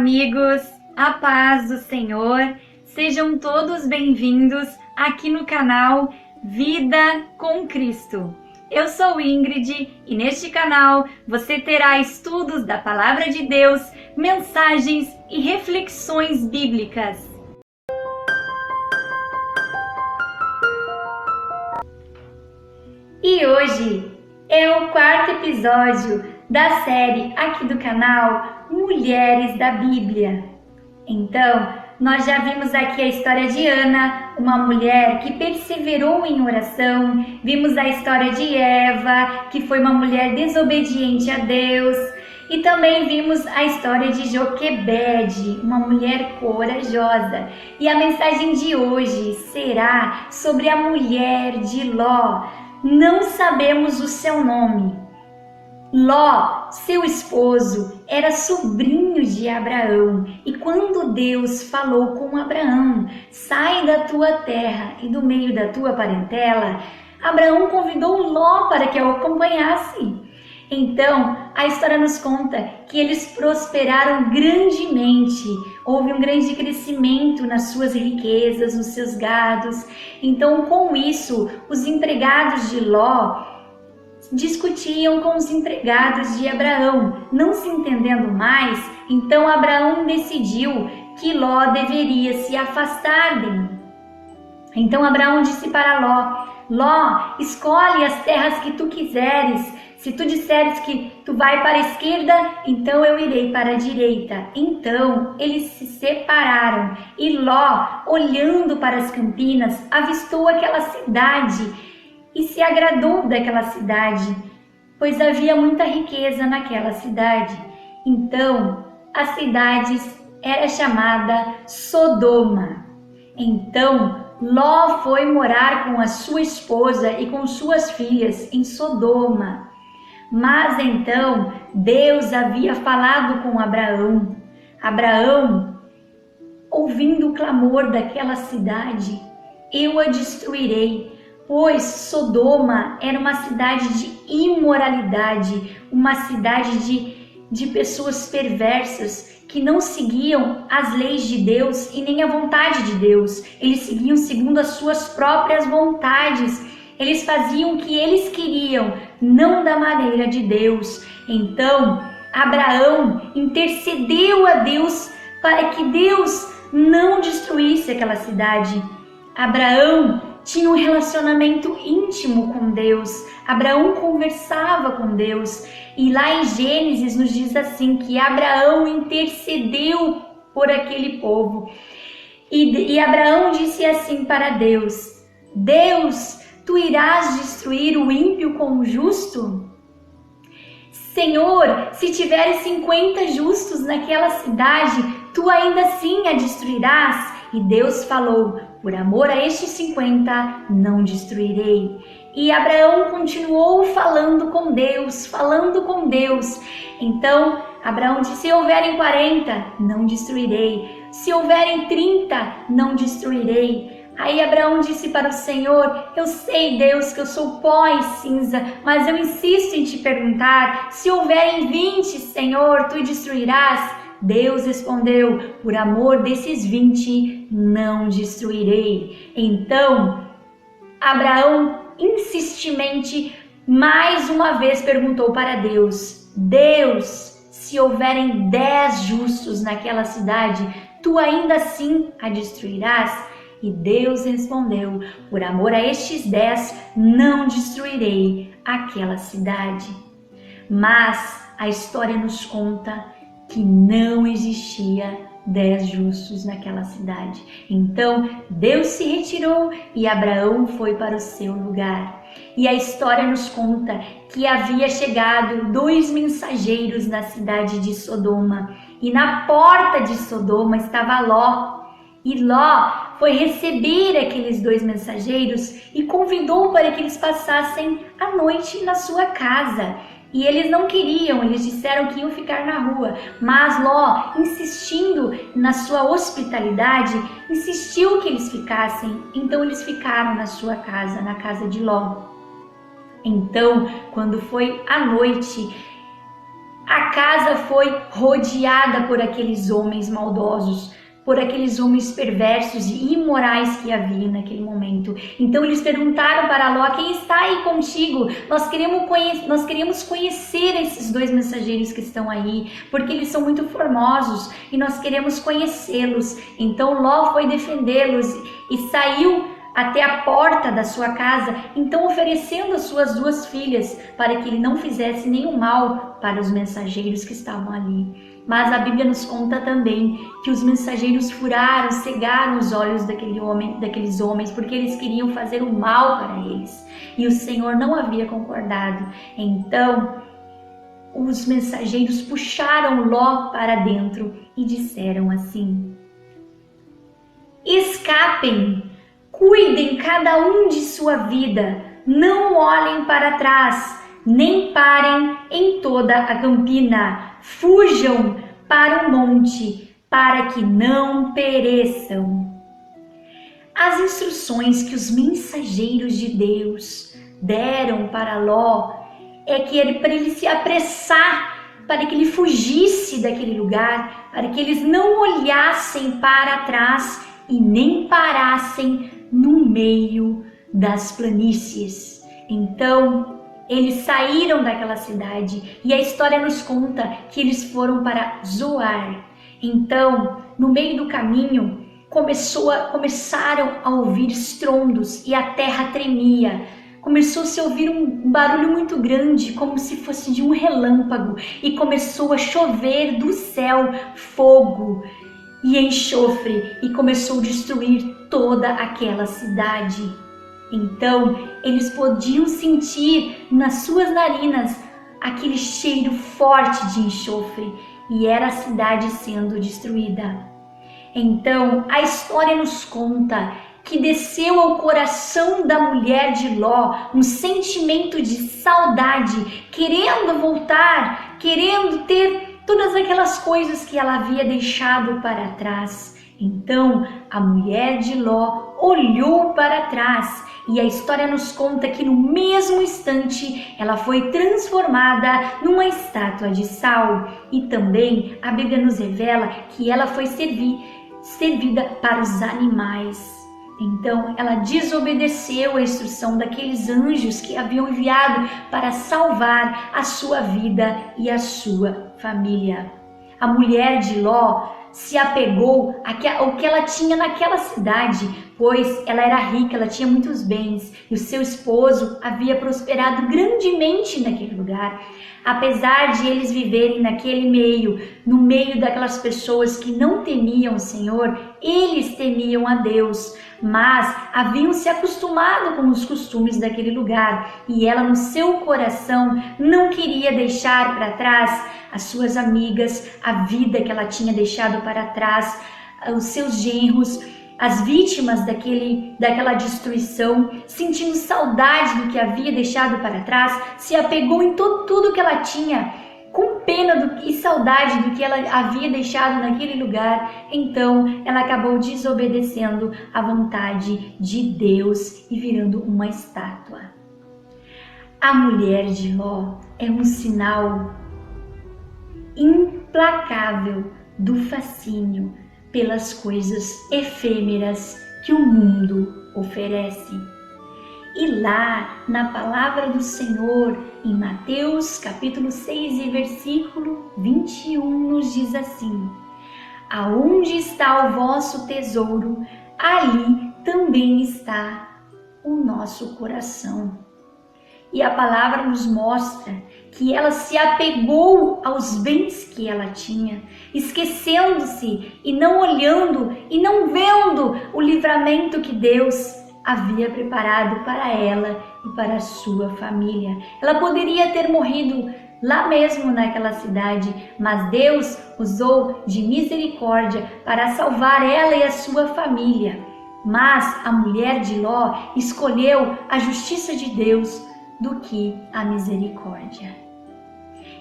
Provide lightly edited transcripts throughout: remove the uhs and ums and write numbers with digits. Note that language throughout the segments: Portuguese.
amigos, a paz do Senhor, sejam todos bem-vindos aqui no canal Vida com Cristo. Eu sou Ingrid e neste canal você terá estudos da Palavra de Deus, mensagens e reflexões bíblicas. E hoje é o quarto episódio da série aqui do canal Mulheres da Bíblia. Então, nós já vimos aqui a história de Ana, uma mulher que perseverou em oração. Vimos a história de Eva, que foi uma mulher desobediente a Deus. E também vimos a história de Joquebede, uma mulher corajosa. E a mensagem de hoje será sobre a mulher de Ló. Não sabemos o seu nome. Ló, seu esposo, era sobrinho de Abraão, e quando Deus falou com Abraão, sai da tua terra e do meio da tua parentela, Abraão convidou Ló para que o acompanhasse. Então, a história nos conta que eles prosperaram grandemente, houve um grande crescimento nas suas riquezas, nos seus gados. Então, com isso, os empregados de Ló discutiam com os empregados de Abraão, não se entendendo mais. Então Abraão decidiu que Ló deveria se afastar dele. Então Abraão disse para Ló: Ló, escolhe as terras que tu quiseres. Se tu disseres que tu vai para a esquerda, então eu irei para a direita. Então eles se separaram e Ló, olhando para as campinas, avistou aquela cidade e se agradou daquela cidade, pois havia muita riqueza naquela cidade. Então, a cidade era chamada Sodoma. Então, Ló foi morar com a sua esposa e com suas filhas em Sodoma. Mas então, Deus havia falado com Abraão. Abraão, ouvindo o clamor daquela cidade: eu a destruirei. Pois Sodoma era uma cidade de imoralidade, uma cidade de pessoas perversas que não seguiam as leis de Deus e nem a vontade de Deus. Eles seguiam segundo as suas próprias vontades. Eles faziam o que eles queriam, não da maneira de Deus. Então, Abraão intercedeu a Deus para que Deus não destruísse aquela cidade. Abraão tinha um relacionamento íntimo com Deus. Abraão conversava com Deus. E lá em Gênesis nos diz assim, que Abraão intercedeu por aquele povo. E Abraão disse assim para Deus: Deus, tu irás destruir o ímpio com o justo? Senhor, se tiveres 50 justos naquela cidade, tu ainda assim a destruirás? E Deus falou: por amor a estes 50, não destruirei. E Abraão continuou falando com Deus, Então, Abraão disse: se houverem 40, não destruirei. Se houverem 30, não destruirei. Aí Abraão disse para o Senhor: eu sei, Deus, que eu sou pó e cinza, mas eu insisto em te perguntar: se houverem 20, Senhor, tu destruirás? Deus respondeu: por amor desses 20, não destruirei. Então, Abraão insistentemente mais uma vez perguntou para Deus: Deus, se houverem 10 justos naquela cidade, tu ainda assim a destruirás? E Deus respondeu: por amor a estes 10, não destruirei aquela cidade. Mas a história nos conta que não existia 10 justos naquela cidade. Então Deus se retirou e Abraão foi para o seu lugar. E a história nos conta que havia chegado 2 mensageiros na cidade de Sodoma. E na porta de Sodoma estava Ló. E Ló foi receber aqueles 2 mensageiros e convidou para que eles passassem a noite na sua casa. E eles não queriam, eles disseram que iam ficar na rua, mas Ló, insistindo na sua hospitalidade, insistiu que eles ficassem. Então eles ficaram na sua casa, na casa de Ló. Então, quando foi à noite, A casa foi rodeada por aqueles homens maldosos, por aqueles homens perversos e imorais que havia naquele momento. Então eles perguntaram para Ló: quem está aí contigo? Nós queremos conhecer esses dois mensageiros que estão aí, porque eles são muito formosos e nós queremos conhecê-los. Então Ló foi defendê-los e saiu até a porta da sua casa, então oferecendo as suas 2 filhas para que ele não fizesse nenhum mal para os mensageiros que estavam ali. Mas a Bíblia nos conta também que os mensageiros furaram, cegaram os olhos daqueles homens, porque eles queriam fazer o mal para eles. E o Senhor não havia concordado. Então, os mensageiros puxaram Ló para dentro e disseram assim: escapem, cuidem cada um de sua vida, não olhem para trás, nem parem em toda a campina. Fujam para o monte, para que não pereçam. As instruções que os mensageiros de Deus deram para Ló é que para ele se apressar, para que ele fugisse daquele lugar, para que eles não olhassem para trás e nem parassem no meio das planícies. Então, eles saíram daquela cidade e a história nos conta que eles foram para Zoar. Então, no meio do caminho, começaram a ouvir estrondos e a terra tremia. Começou-se a ouvir um barulho muito grande, como se fosse de um relâmpago, e começou a chover do céu fogo e enxofre e começou a destruir toda aquela cidade. Então, eles podiam sentir nas suas narinas aquele cheiro forte de enxofre e era a cidade sendo destruída. Então, a história nos conta que desceu ao coração da mulher de Ló um sentimento de saudade, querendo voltar, querendo ter todas aquelas coisas que ela havia deixado para trás. Então, a mulher de Ló olhou para trás e a história nos conta que no mesmo instante ela foi transformada numa estátua de sal. E também a Bíblia nos revela que ela foi servida para os animais. Então ela desobedeceu a instrução daqueles anjos que haviam enviado para salvar a sua vida e a sua família. A mulher de Ló se apegou ao que ela tinha naquela cidade, pois ela era rica, ela tinha muitos bens e o seu esposo havia prosperado grandemente naquele lugar. Apesar de eles viverem naquele meio, no meio daquelas pessoas que não temiam o Senhor, eles temiam a Deus, mas haviam se acostumado com os costumes daquele lugar e ela no seu coração não queria deixar para trás as suas amigas, a vida que ela tinha deixado para trás, os seus genros, as vítimas daquela destruição, sentindo saudade do que havia deixado para trás, se apegou em tudo que ela tinha, com pena e saudade do que ela havia deixado naquele lugar. Então ela acabou desobedecendo à vontade de Deus e virando uma estátua. A mulher de Ló é um sinal implacável do fascínio pelas coisas efêmeras que o mundo oferece. E lá na palavra do Senhor, em Mateus capítulo 6 e versículo 21, nos diz assim: aonde está o vosso tesouro, ali também está o nosso coração. E a palavra nos mostra que ela se apegou aos bens que ela tinha, esquecendo-se e não olhando e não vendo o livramento que Deus havia preparado para ela e para a sua família. Ela poderia ter morrido lá mesmo naquela cidade, mas Deus usou de misericórdia para salvar ela e a sua família. Mas a mulher de Ló escolheu a justiça de Deus do que a misericórdia.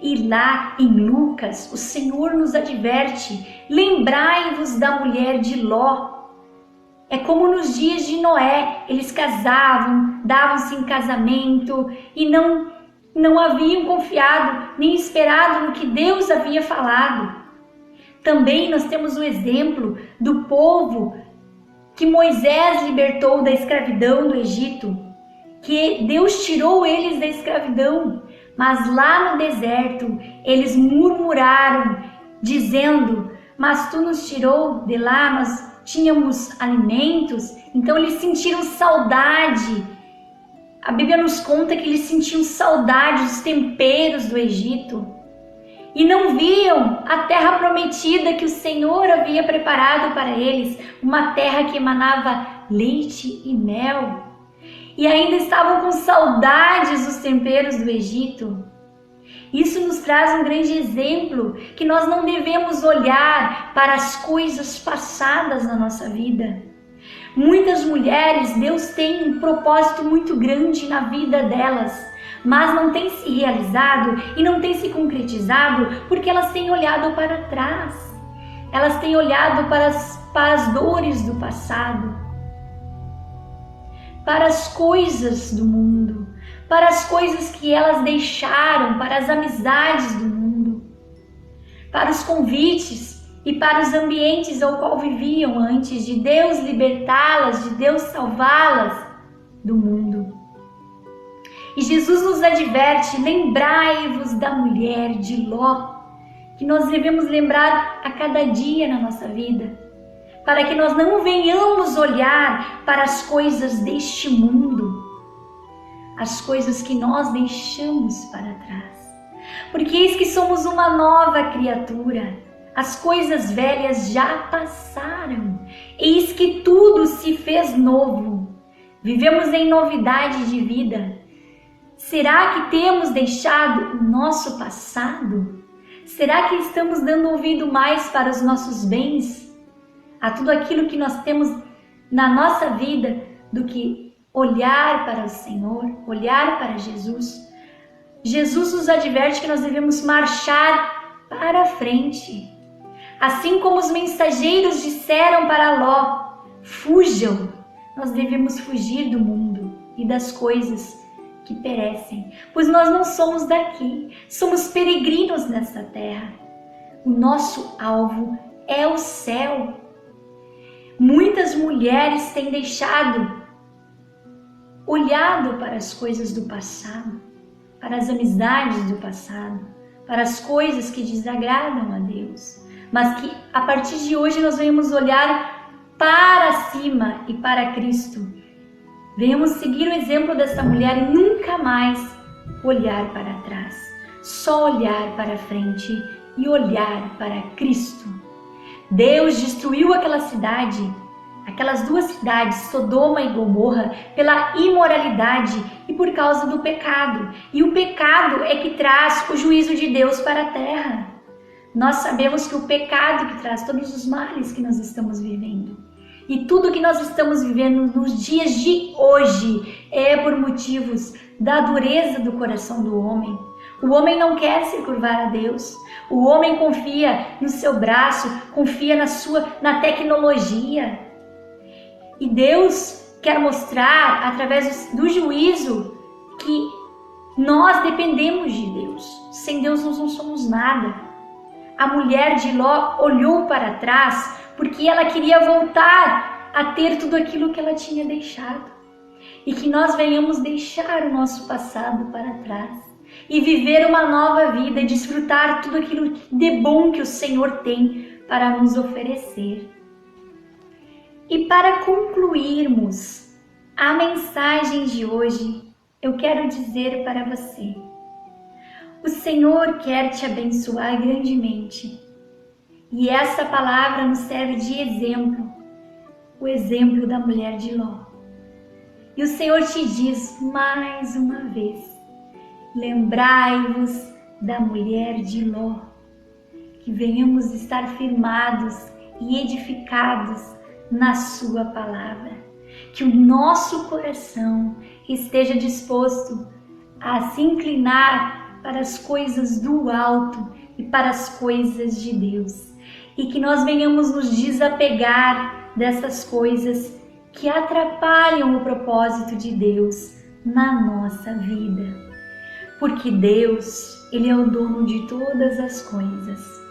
E lá em Lucas, o Senhor nos adverte: lembrai-vos da mulher de Ló. É como nos dias de Noé, eles casavam, davam-se em casamento e não não haviam confiado nem esperado no que Deus havia falado. Também nós temos o exemplo do povo que Moisés libertou da escravidão do Egito, que Deus tirou eles da escravidão, mas lá no deserto eles murmuraram, dizendo: mas tu nos tirou de lá, nós tínhamos alimentos. Então eles sentiram saudade. A Bíblia nos conta que eles sentiam saudade dos temperos do Egito e não viam a terra prometida que o Senhor havia preparado para eles, uma terra que emanava leite e mel. E ainda estavam com saudades dos temperos do Egito. Isso nos traz um grande exemplo que nós não devemos olhar para as coisas passadas na nossa vida. Muitas mulheres, Deus tem um propósito muito grande na vida delas, mas não tem se realizado e não tem se concretizado porque elas têm olhado para trás. Elas têm olhado para as dores do passado, para as coisas do mundo, para as coisas que elas deixaram, para as amizades do mundo, para os convites e para os ambientes ao qual viviam antes de Deus libertá-las, de Deus salvá-las do mundo. E Jesus nos adverte: lembrai-vos da mulher de Ló, que nós devemos lembrar a cada dia na nossa vida, para que nós não venhamos olhar para as coisas deste mundo, as coisas que nós deixamos para trás. Porque eis que somos uma nova criatura, as coisas velhas já passaram, eis que tudo se fez novo. Vivemos em novidade de vida. Será que temos deixado o nosso passado? Será que estamos dando ouvido mais para os nossos bens, a tudo aquilo que nós temos na nossa vida, do que olhar para o Senhor, olhar para Jesus? Jesus nos adverte que nós devemos marchar para a frente. Assim como os mensageiros disseram para Ló: fujam, nós devemos fugir do mundo e das coisas que perecem, pois nós não somos daqui, somos peregrinos nesta terra. O nosso alvo é o céu. Muitas mulheres têm olhado para as coisas do passado, para as amizades do passado, para as coisas que desagradam a Deus, mas que a partir de hoje nós venhamos olhar para cima e para Cristo. Venhamos seguir o exemplo dessa mulher e nunca mais olhar para trás, só olhar para frente e olhar para Cristo. Deus destruiu aquela cidade, aquelas duas cidades, Sodoma e Gomorra, pela imoralidade e por causa do pecado. E o pecado é que traz o juízo de Deus para a terra. Nós sabemos que o pecado que traz todos os males que nós estamos vivendo. E tudo que nós estamos vivendo nos dias de hoje é por motivos da dureza do coração do homem. O homem não quer se curvar a Deus. O homem confia no seu braço, confia na tecnologia. E Deus quer mostrar, através do juízo, que nós dependemos de Deus. Sem Deus nós não somos nada. A mulher de Ló olhou para trás porque ela queria voltar a ter tudo aquilo que ela tinha deixado. E que nós venhamos deixar o nosso passado para trás e viver uma nova vida e desfrutar tudo aquilo de bom que o Senhor tem para nos oferecer. E para concluirmos a mensagem de hoje, eu quero dizer para você: o Senhor quer te abençoar grandemente. E essa palavra nos serve de exemplo, o exemplo da mulher de Ló. E o Senhor te diz mais uma vez: lembrai-vos da mulher de Ló, que venhamos estar firmados e edificados na sua palavra, que o nosso coração esteja disposto a se inclinar para as coisas do alto e para as coisas de Deus, e que nós venhamos nos desapegar dessas coisas que atrapalham o propósito de Deus na nossa vida. porque Deus, Ele é o dono de todas as coisas.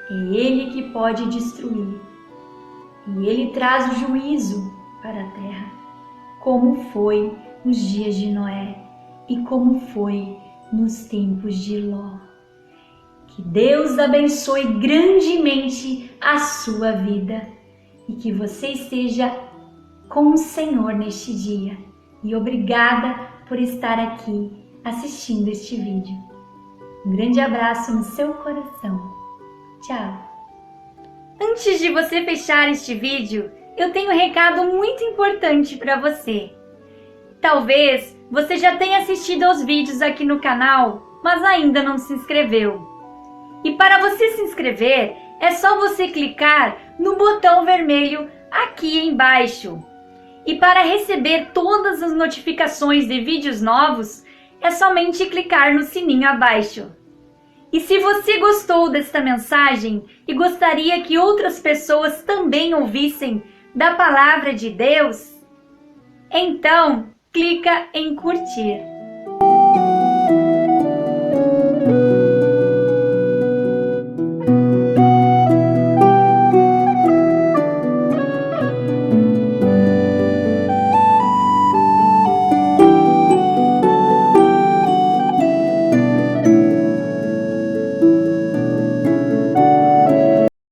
É Ele que pode destruir, e Ele traz o juízo para a terra, como foi nos dias de Noé e como foi nos tempos de Ló. Que Deus abençoe grandemente a sua vida e que você esteja com o Senhor neste dia. E obrigada por estar aqui assistindo este vídeo. Um grande abraço no seu coração. Tchau! Antes de você fechar este vídeo, eu tenho um recado muito importante para você. Talvez você já tenha assistido aos vídeos aqui no canal, mas ainda não se inscreveu. E para você se inscrever, é só você clicar no botão vermelho aqui embaixo. E para receber todas as notificações de vídeos novos, é somente clicar no sininho abaixo. E se você gostou desta mensagem e gostaria que outras pessoas também ouvissem da Palavra de Deus, então clica em curtir.